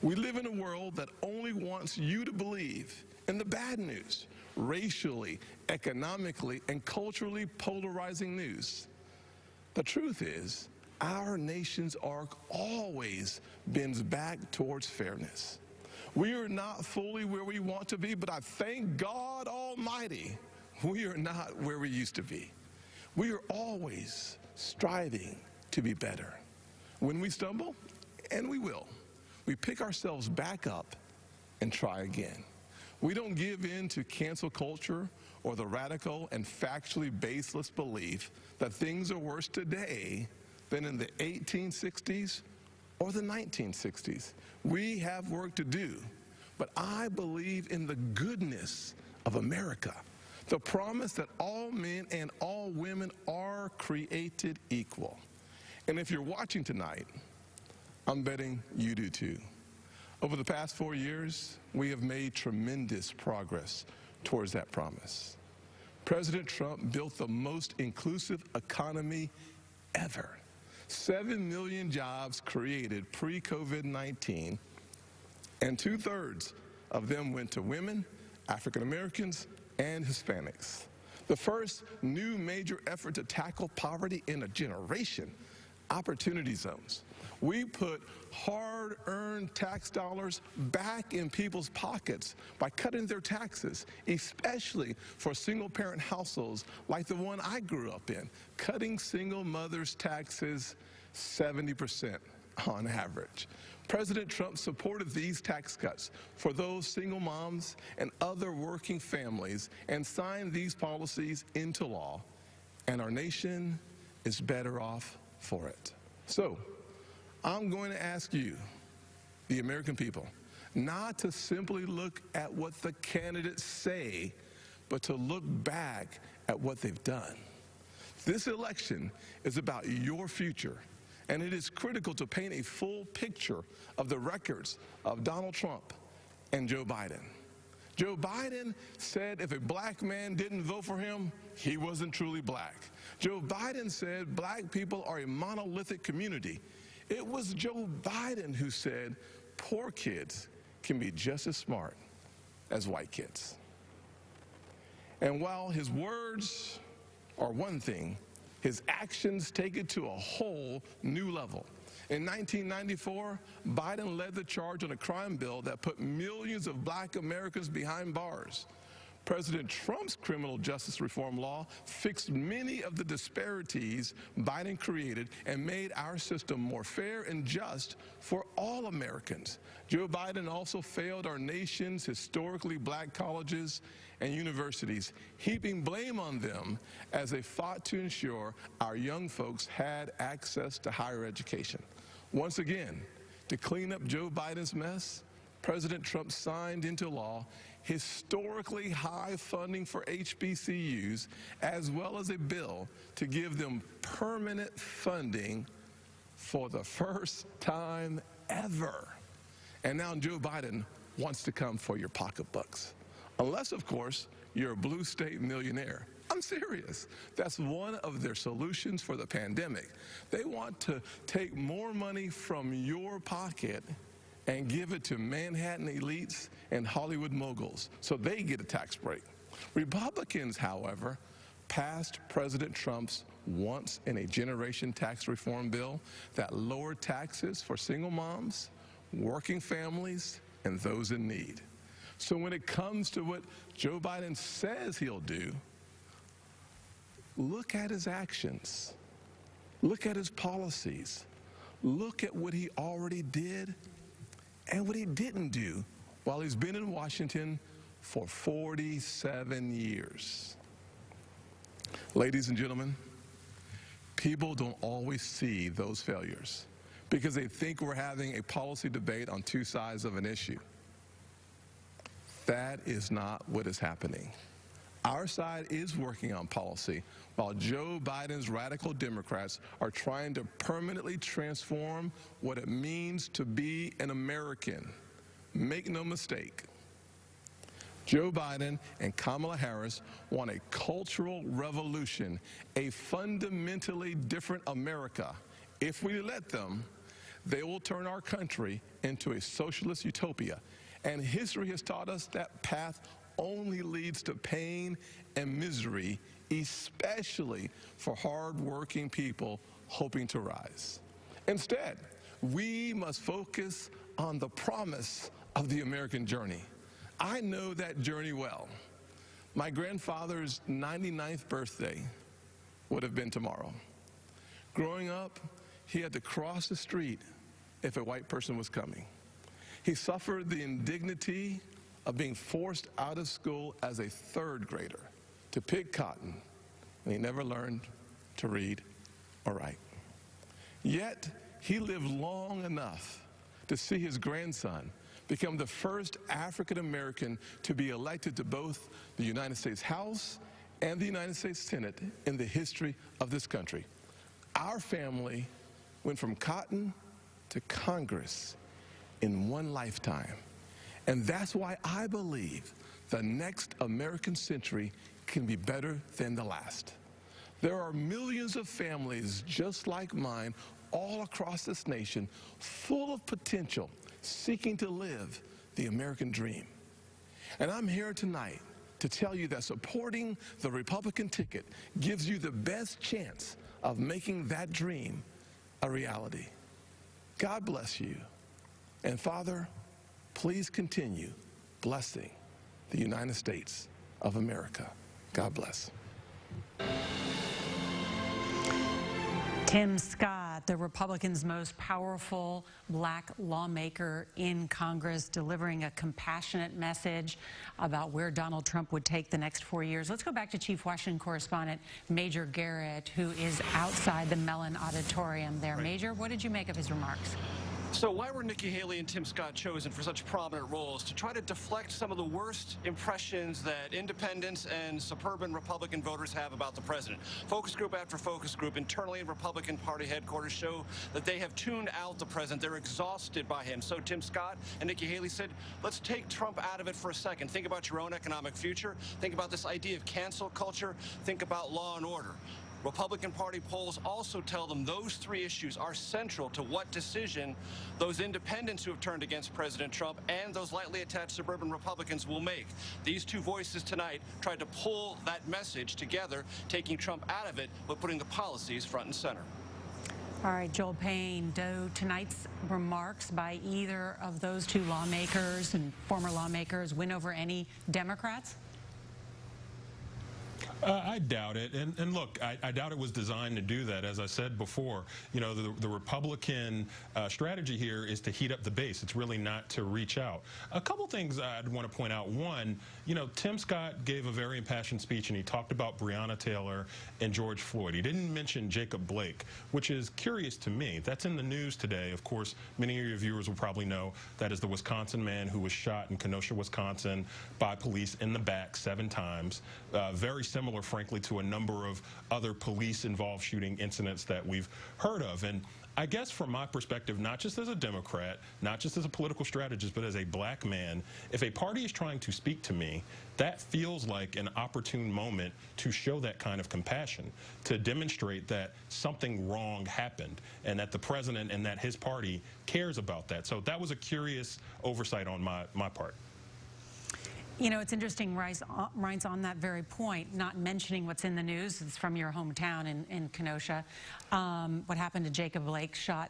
S3: We live in a world that only wants you to believe in the bad news, racially, economically, and culturally polarizing news. The truth is, our nation's arc always bends back towards fairness. We are not fully where we want to be, but I thank God Almighty, we are not where we used to be. We are always striving to be better. When we stumble, and we will, we pick ourselves back up and try again. We don't give in to cancel culture or the radical and factually baseless belief that things are worse today than in the 1860s or the 1960s. We have work to do, but I believe in the goodness of America, the promise that all men and all women are created equal. And if you're watching tonight, I'm betting you do too. Over the past 4 years, we have made tremendous progress towards that promise. President Trump built the most inclusive economy ever. 7 million jobs created pre-COVID-19, and 2/3 of them went to women, African Americans, and Hispanics. The first new major effort to tackle poverty in a generation, Opportunity Zones. We put hard-earned tax dollars back in people's pockets by cutting their taxes, especially for single-parent households like the one I grew up in, cutting single mothers' taxes 70% on average. President Trump supported these tax cuts for those single moms and other working families and signed these policies into law, and our nation is better off for it. So, I'm going to ask you, the American people, not to simply look at what the candidates say, but to look back at what they've done. This election is about your future, and it is critical to paint a full picture of the records of Donald Trump and Joe Biden. Joe Biden said if a black man didn't vote for him, he wasn't truly black. Joe Biden said black people are a monolithic community. It was Joe Biden who said poor kids can be just as smart as white kids. And while his words are one thing, his actions take it to a whole new level. In 1994, Biden led the charge on a crime bill that put millions of black Americans behind bars. President Trump's criminal justice reform law fixed many of the disparities Biden created and made our system more fair and just for all Americans. Joe Biden also failed our nation's historically black colleges and universities, heaping blame on them as they fought to ensure our young folks had access to higher education. Once again, to clean up Joe Biden's mess, President Trump signed into law historically high funding for HBCUs, as well as a bill to give them permanent funding for the first time ever. And now Joe Biden wants to come for your pocketbooks. Unless, of course, you're a blue state millionaire. I'm serious. That's one of their solutions for the pandemic. They want to take more money from your pocket and give it to Manhattan elites and Hollywood moguls so they get a tax break. Republicans, however, passed President Trump's once-in-a-generation tax reform bill that lowered taxes for single moms, working families, and those in need. So when it comes to what Joe Biden says he'll do, look at his actions. Look at his policies. Look at what he already did and what he didn't do while he's been in Washington for 47 years. Ladies and gentlemen, people don't always see those failures because they think we're having a policy debate on two sides of an issue. That is not what is happening. Our side is working on policy, while Joe Biden's radical Democrats are trying to permanently transform what it means to be an American. Make no mistake, Joe Biden and Kamala Harris want a cultural revolution, a fundamentally different America. If we let them, they will turn our country into a socialist utopia. And history has taught us that path only leads to pain and misery, especially for hard-working people hoping to rise. Instead, we must focus on the promise of the American journey. I know that journey well. My grandfather's 99th birthday would have been tomorrow. Growing up, he had to cross the street if a white person was coming. He suffered the indignity of being forced out of school as a third grader to pick cotton, and he never learned to read or write. Yet, he lived long enough to see his grandson become the first African American to be elected to both the United States House and the United States Senate in the history of this country. Our family went from cotton to Congress in one lifetime. And that's why I believe the next American century can be better than the last. There are millions of families just like mine all across this nation, full of potential, seeking to live the American dream. And I'm here tonight to tell you that supporting the Republican ticket gives you the best chance of making that dream a reality. God bless you. And Father, please continue blessing the United States of America. God bless.
S8: Tim Scott, the Republicans' most powerful black lawmaker in Congress, delivering a compassionate message about where Donald Trump would take the next 4 years. Let's go back to Chief Washington correspondent Major Garrett, who is outside the Mellon Auditorium there. Major, what did you make of his remarks?
S15: So why were Nikki Haley and Tim Scott chosen for such prominent roles? To try to deflect some of the worst impressions that independents and suburban Republican voters have about the president. Focus group after focus group internally in Republican Party headquarters show that they have tuned out the president. They're exhausted by him. So Tim Scott and Nikki Haley said, let's take Trump out of it for a second. Think about your own economic future. Think about this idea of cancel culture. Think about law and order. Republican Party polls also tell them those three issues are central to what decision those independents who have turned against President Trump and those lightly attached suburban Republicans will make. These two voices tonight tried to pull that message together, taking Trump out of it, but putting the policies front and center.
S8: All right, Joel Payne, do tonight's remarks by either of those two lawmakers and former lawmakers win over any Democrats?
S19: I doubt it. And look, I doubt it was designed to do that. As I said before, you know, the Republican strategy here is to heat up the base. It's really not to reach out. A couple things I'd want to point out. One, you know, Tim Scott gave a very impassioned speech, and he talked about Breonna Taylor and George Floyd. He didn't mention Jacob Blake, which is curious to me. That's in the news today. Of course, many of your viewers will probably know that is the Wisconsin man who was shot in Kenosha, Wisconsin by police in the back 7 times. Very similar, frankly, to a number of other police-involved shooting incidents that we've heard of. And I guess from my perspective, not just as a Democrat, not just as a political strategist, but as a black man, if a party is trying to speak to me, that feels like an opportune moment to show that kind of compassion, to demonstrate that something wrong happened and that the president and that his party cares about that. So that was a curious oversight on my part.
S8: You know, it's interesting, Ryan's on that very point, not mentioning what's in the news. It's from your hometown in Kenosha. What happened to Jacob Blake, shot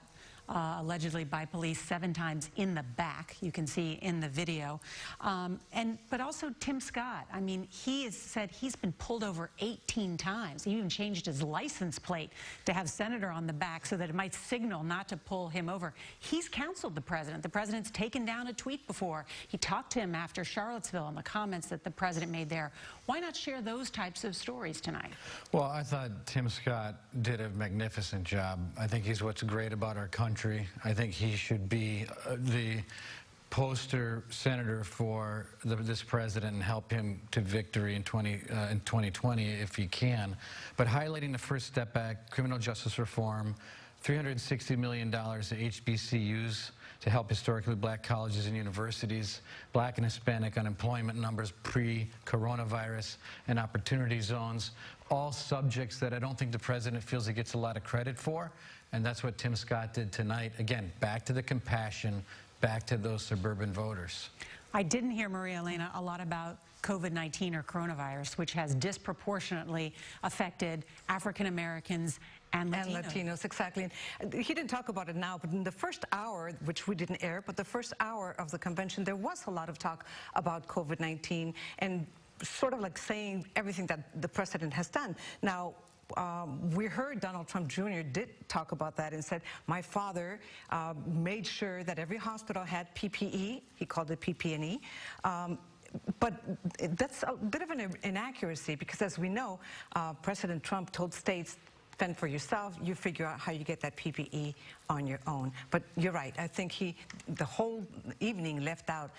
S8: allegedly by police 7 times in the back, you can see in the video. But also Tim Scott. I mean, he has said he's been pulled over 18 times. He even changed his license plate to have Senator on the back so that it might signal not to pull him over. He's counseled the president. The president's taken down a tweet before. He talked to him after Charlottesville and the comments that the president made there. Why not share those types of stories tonight?
S10: Well, I thought Tim Scott did a magnificent job. I think he's what's great about our country. I think he should be the poster senator for this president and help him to victory in 2020 if he can. But highlighting the First Step Act, criminal justice reform, $360 million to HBCUs to help historically black colleges and universities, black and Hispanic unemployment numbers pre-coronavirus, and opportunity zones, all subjects that I don't think the president feels he gets a lot of credit for. And that's what Tim Scott did tonight. Again, back to the compassion, back to those suburban voters.
S8: I didn't hear, Maria Elena, a lot about COVID-19 or coronavirus, which has disproportionately affected African Americans and Latinos.
S18: Exactly. He didn't talk about it now, but in the first hour, which we didn't air, but the first hour of the convention, there was a lot of talk about COVID-19 and sort of like saying everything that the president has done. Now, we heard Donald Trump Jr. did talk about that and said, my father made sure that every hospital had PPE. He called it PP&E. But that's a bit of an inaccuracy because, as we know, President Trump told states, fend for yourself, you figure out how you get that PPE on your own. But you're right, I think the whole evening left out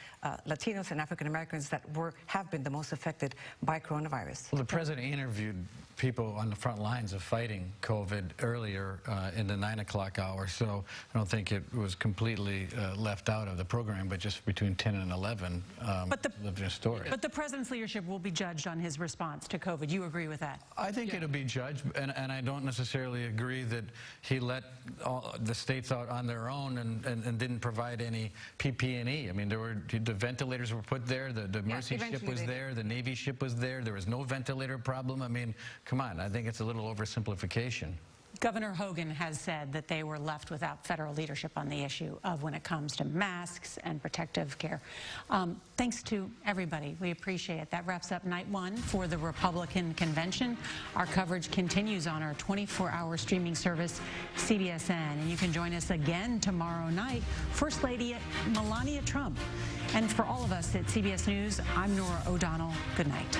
S18: Latinos and African Americans that have been the most affected by coronavirus.
S10: Well, the president interviewed people on the front lines of fighting COVID earlier in the 9 o'clock hour, so I don't think it was completely left out of the program, but just between 10 and 11 lived in a story.
S8: But the president's leadership will be judged on his response to COVID. You agree with that?
S10: I think it'll be judged, and I don't necessarily agree that he let the states out on their own and didn't provide any PP&E. I mean, the ventilators were put there, the Mercy ship was there, the Navy ship was there was no ventilator problem. I mean, come on, I think it's a little oversimplification.
S8: Governor Hogan has said that they were left without federal leadership on the issue of when it comes to masks and protective care. Thanks to everybody. We appreciate it. That wraps up night 1 for the Republican convention. Our coverage continues on our 24-hour streaming service, CBSN. And you can join us again tomorrow night. First Lady Melania Trump. And for all of us at CBS News, I'm Nora O'Donnell. Good night.